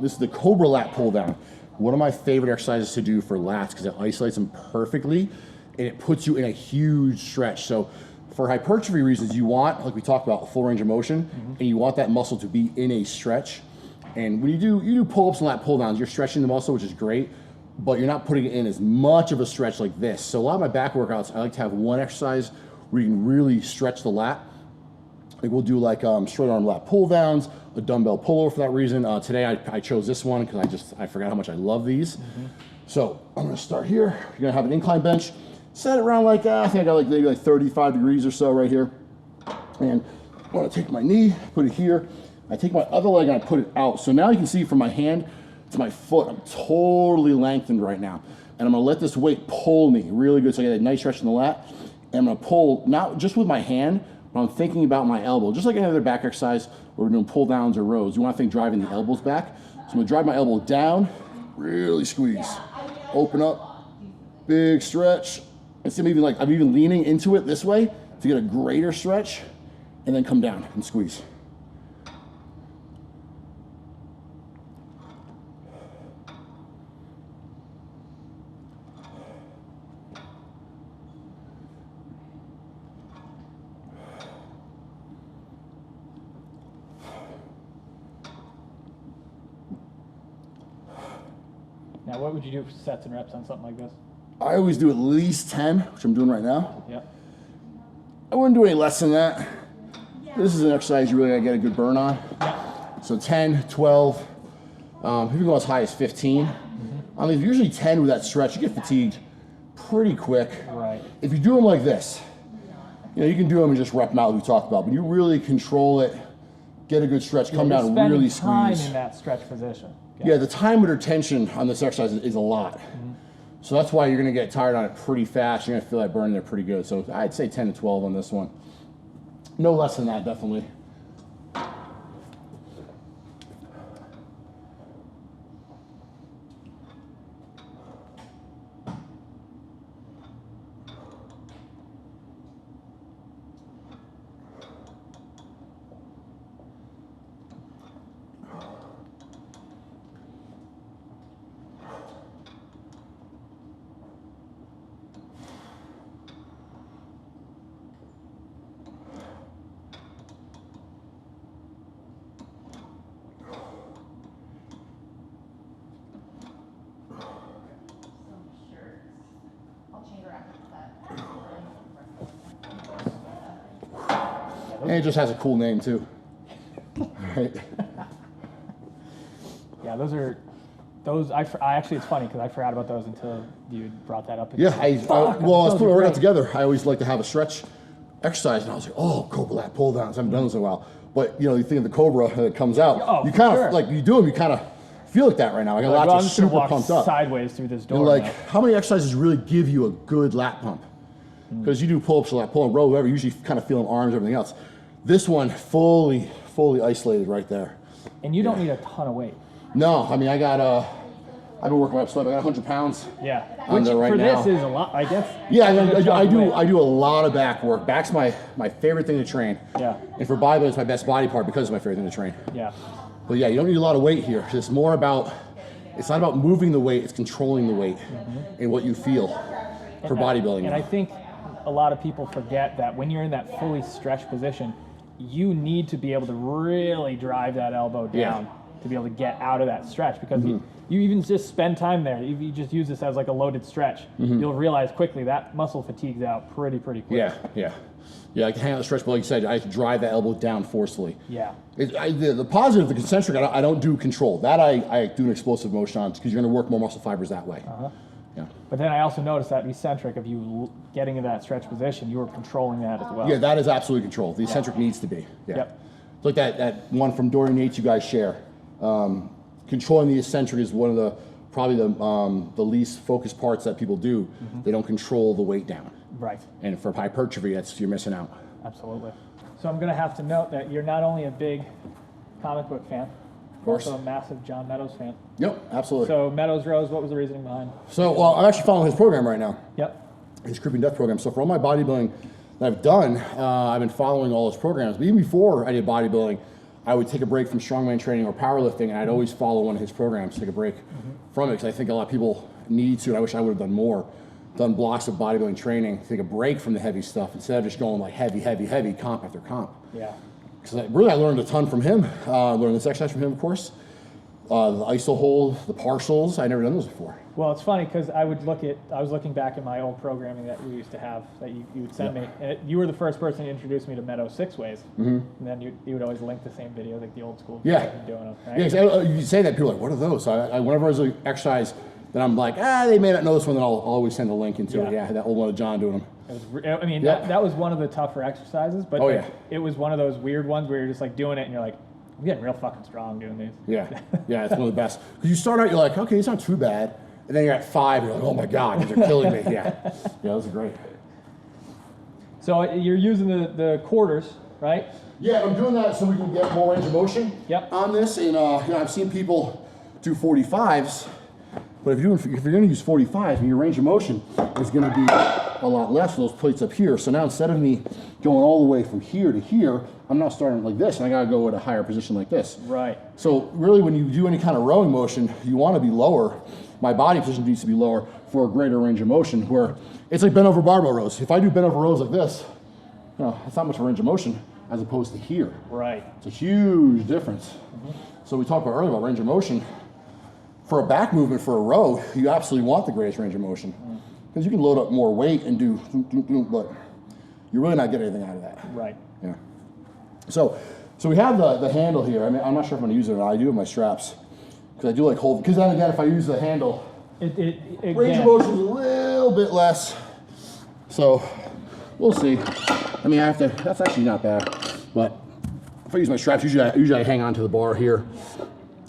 This is the Cobra Lat Pull down. One of my favorite exercises to do for lats because it isolates them perfectly and it puts you in a huge stretch. So for hypertrophy reasons, you want, like we talked about, full range of motion, and you want that muscle to be in a stretch. And when you do pull-ups and lat pull-downs, you're stretching the muscle, which is great, but you're not putting it in as much of a stretch like this. So a lot of my back workouts, I like to have one exercise where you can really stretch the lat. Like we'll do like straight arm lat pull downs, a dumbbell pullover for that reason. Today I chose this one because I forgot how much I love these. So I'm gonna start here. You're gonna have an incline bench. Set it around like, I think I got like maybe like 35 degrees or so right here. And I wanna take my knee, put it here. I take my other leg and I put it out. So now you can see from my hand to my foot, I'm totally lengthened right now. And I'm gonna let this weight pull me really good. So I get a nice stretch in the lat. And I'm gonna pull, not just with my hand, but I'm thinking about my elbow. Just like any other back exercise where we're doing pull downs or rows. You wanna think driving the elbows back. So I'm gonna drive my elbow down, really squeeze. Open up, big stretch. Instead of I'm even leaning into it this way to get a greater stretch, and then come down and squeeze. Now, what would you do for sets and reps on something like this? I always do at least 10, which I'm doing right now. Yep. I wouldn't do any less than that. This is an exercise you really gotta get a good burn on. Yep. So 10, 12, you can go as high as 15. I mean, usually 10 with that stretch, you get fatigued pretty quick. Right. If you do them like this, you can do them and just rep them out like we talked about, but you really control it, get a good stretch, come down and really squeeze. Time in that stretch position. Yeah, the time under tension on this exercise is a lot. So that's why you're gonna get tired on it pretty fast. You're gonna feel that burn there pretty good. So I'd say 10 to 12 on this one. No less than that, definitely. And it just has a cool name too. Right. Yeah, actually, it's funny because I forgot about those until you brought that up. Yeah, well, as we work out together, I always like to have a stretch exercise, and I was like, oh, Cobra Lat Pull downs. I haven't done this in a while. But you think of the Cobra that comes out, you kind of like you do them, you kind of feel like that right now. I got lots of super pumped up. Sideways through this door. And like, how many exercises really give you a good lat pump? Because you do pull-ups, lat pull, and row, whatever. Usually, kind of feeling arms, everything else. This one, fully isolated right there. And you don't need a ton of weight. No, I mean, I've been working my up, so I got 100 pounds. Yeah, which for right now. This is a lot, I guess. Yeah, I do a lot of back work. Back's my favorite thing to train. Yeah. And for bodybuilding, it's my best body part because it's my favorite thing to train. Yeah. But yeah, you don't need a lot of weight here. It's more about, it's not about moving the weight, it's controlling the weight and what you feel for bodybuilding. And I think a lot of people forget that when you're in that fully stretched position, you need to be able to really drive that elbow down to be able to get out of that stretch, because you even just spend time there. If you just use this as like a loaded stretch, you'll realize quickly that muscle fatigues out pretty quick. Yeah, I can hang out the stretch, but like you said, I have to drive that elbow down forcefully. Yeah. The positive, the concentric, I don't do control. That I do an explosive motion on because you're going to work more muscle fibers that way. Yeah. But then I also noticed that eccentric, of you getting in that stretch position, you were controlling that as well. Yeah, that is absolutely controlled. The eccentric needs to be. Yeah. Yep. It's like that one from Dorian Yates you guys share. Controlling the eccentric is one of the probably the least focused parts that people do. They don't control the weight down. Right. And for hypertrophy, you're missing out. Absolutely. So I'm going to have to note that you're not only a big comic book fan, also a massive John Meadows fan. Yep, absolutely. So Meadows Rows, what was the reasoning behind? So, well, I'm actually following his program right now. Yep. His Creeping Death program. So for all my bodybuilding that I've done, I've been following all his programs. But even before I did bodybuilding, I would take a break from strongman training or powerlifting, and I'd always follow one of his programs to take a break from it, because I think a lot of people need to, and I wish I would have done more, done blocks of bodybuilding training, take a break from the heavy stuff instead of just going like heavy, heavy, heavy, comp after comp. Yeah. Because I learned a ton from him. Learned this exercise from him, of course. The iso hold, the partials, I never done those before. Well, it's funny because I was looking back at my old programming that we used to have that you would send me, and you were the first person to introduce me to Meadows 6 ways, and then you would always link the same videos, like the old school. Yeah. Doing them, right? Yeah, 'cause you say that, people are like, what are those? So whenever there's an exercise that I'm like, they may not know this one, then I'll always send a link into it. Yeah, that old one of John doing them. I mean, that was one of the tougher exercises, but it was one of those weird ones where you're just like doing it and you're like, I'm getting real fucking strong doing these. Yeah, it's one of the best. Because you start out, you're like, okay, it's not too bad. And then you're at 5, you're like, oh my God, these are killing me. Yeah, those are great. So you're using the quarters, right? Yeah, I'm doing that so we can get more range of motion on this. And I've seen people do 45s, but if you're going to use 45s, your range of motion is going to be a lot less for those plates up here. So now instead of me going all the way from here to here, I'm now starting like this, and I got to go at a higher position like this. Right. So really, when you do any kind of rowing motion, you want to be lower. My body position needs to be lower for a greater range of motion, where it's like bent over barbell rows. If I do bent over rows like this, it's not much of a range of motion as opposed to here. Right. It's a huge difference. So we talked about earlier about range of motion. For a back movement for a row, you absolutely want the greatest range of motion, because you can load up more weight and do, but you're really not getting anything out of that. Right. Yeah. So we have the handle here. I mean, I'm not sure if I'm gonna use it or not. I do have my straps, because I do like hold. Because then again, if I use the handle, range of motion is a little bit less. So we'll see. I mean, that's actually not bad. But if I use my straps, usually I hang on to the bar here.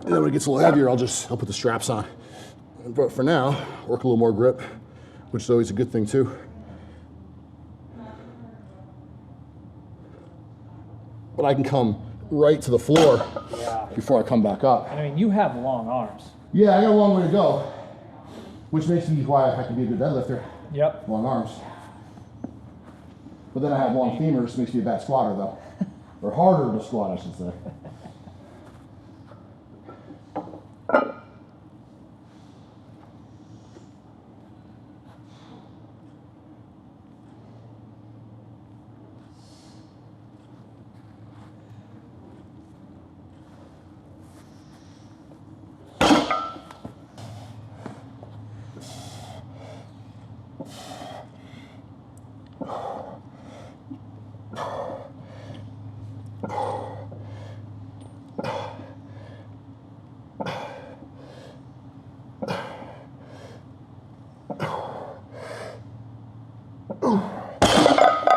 And then when it gets a little heavier, I'll put the straps on. But for now, work a little more grip, which is always a good thing too. But I can come right to the floor before I come back up. I mean, you have long arms. Yeah, I got a long way to go, which makes me why I can be a good deadlifter. Yep. Long arms. But then I have long femurs, makes me a bad squatter though. Or harder to squat, I should say.